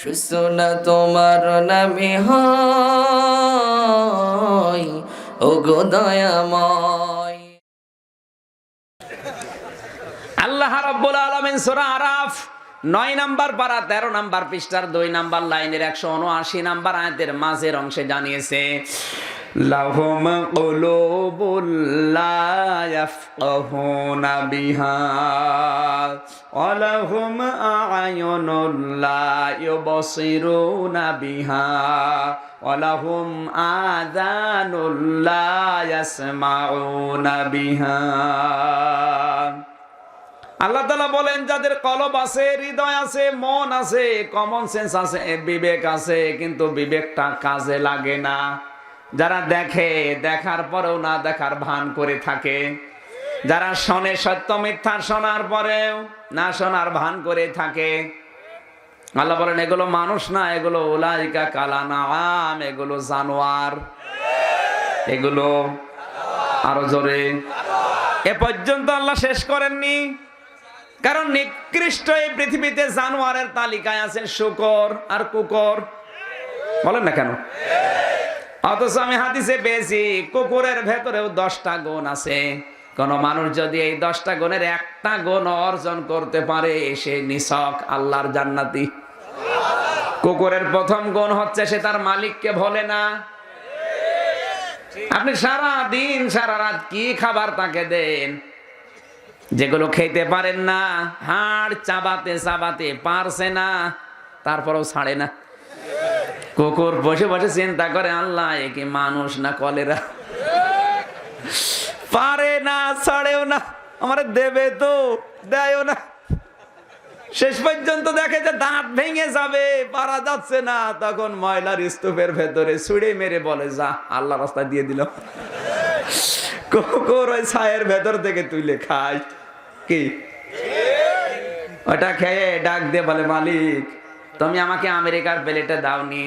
সূচনা তোমার নামে হয়, ওগো দয়াময়। আল্লাহ রাব্বুল আলামিন সূরা আরাফ 9 নাম্বার পারা 13 নাম্বার পৃষ্ঠার 2 নাম্বার লাইনের 179 নাম্বার আয়াতের মাঝের অংশে জানিয়েছে, লাহুম কুলুবুল লা ইয়াফকাহুনা বিহা ওয়া লাহুম আ'য়ুনুল লা ইউবসিরুনা বিহা ওয়া লাহুম আযানুল লা ইয়াসমাউনা বিহা। আল্লাহ তাআলা বলেন, যাদের কলব আছে, হৃদয় আছে, মন আছে, কমন সেন্স আছে, বিবেক আছে, কিন্তু বিবেকটা কাজে লাগে না। যারা দেখে, দেখার পরেও না দেখার ভান করে থাকে, যারা শোনে সত্য মিথ্যা শোনার পরেও না শোনার ভান করে থাকে, আল্লাহ বলেন এগুলো মানুষ না, এগুলো উলাইকা কালানাম, এগুলো জানোয়ার, এগুলো আরো জোরে। এ পর্যন্ত আল্লাহ শেষ করেননি, কারণ নিকৃষ্ট এই পৃথিবীতে জানোয়ারের তালিকায় আছেন শূকর আর কুকুর। বলেন না কেন? অথচ আমি হাদিসে পেয়েছি কুকুরের ভেতরেও 10টা গুণ আছে। কোন মানুষ যদি এই 10টা গুণের একটা গুণ অর্জন করতে পারে, সে নিছক আল্লাহর জান্নাতি। কুকুরের প্রথম গুণ হচ্ছে সে তার মালিককে ভোলে না। আপনি সারা দিন সারা রাত কি খাবার তাকে দেন, যেগুলো খেতে পারেন না, হাড় চাবাতে চাবাতে পারছে না, তারপরেও ছাড়ে না। কুকুর বসে বসে চিন্তা করে, আল্লাহ এ কি মানুষ না কলেরা, পারে না, ছাড়েও না, আমার দেবে তো দেয়ও না। শেষ পর্যন্ত দেখে যে দাঁত ভেঙে যাবে, পারা যাচ্ছে না, তখন ময়লার স্তূপের ভেতরে ছুঁড়ে মেরে বলে, যা আল্লাহ রাস্তা দিয়ে দিল। কুকুর ওই ছায়ের ভেতর থেকে তুলে খায়, কি ওটা খেয়ে ডাক দিয়ে বলে, মালিক তুমি আমাকে আমেরিকার প্লেটে দাওনি,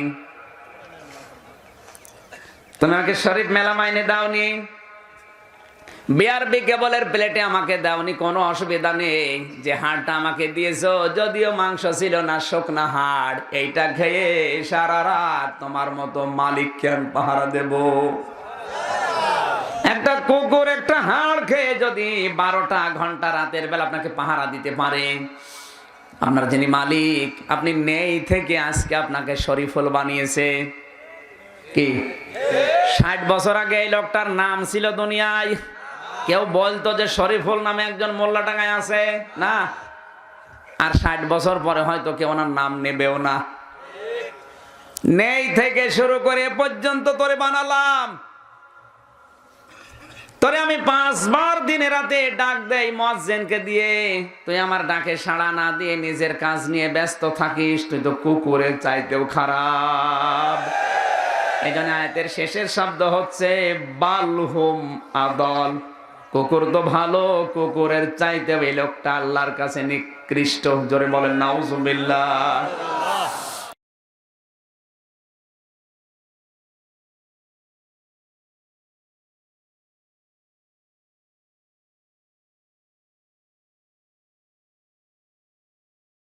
তুমি আমাকে শরীফ মেলা মাইনে দাওনি, বিআরবি কেবলের প্লেটে আমাকে দাওনি, কোনো অসুবিধা নেই। যে হাড়টা আমাকে দিয়েছো, যদিও মাংস ছিল না, শুকনা হাড়, এইটা খেয়ে সারা রাত তোমার মতো মালিককে আমি পাহারা দেব। একটা কুকুর একটা হাড় খেয়ে যদি 12টা ঘন্টা রাতের বেলা আপনাকে পাহারা দিতে পারে, আপনার যিনি মালিক, আপনি নেই থেকে আজকে আপনাকে শরীফুল বানিয়েছে। কি 60 বছর আগে এই লোকটার নাম ছিল দুনিয়ায়? কেউ বলতো যে শরীফুল নামে একজন মোল্লাডাঙ্গায় আছে? না। আর 60 বছর পরে হয়তো কেউ ওনার নাম নেবেও না। নেই থেকে শুরু করে এ পর্যন্ত তোরে বানালাম, তোরে আমি 5 বার দিনে রাতে ডাক দেই মুয়াজ্জিনকে দিয়ে, তুই আমার ডাকে সাড়া না দিয়ে নিজের কাজ নিয়ে ব্যস্ত থাকিস, তুই তো কুকুরের চাইতেও খারাপ। এই জন্য আয়াতের শেষের শব্দ হচ্ছে বালহুম আদল। কুকুর তো ভালো, কুকুরের চাইতেও এই লোকটা আল্লাহর কাছে নিকৃষ্ট। জোরে বলেন নাউজুবিল্লাহ।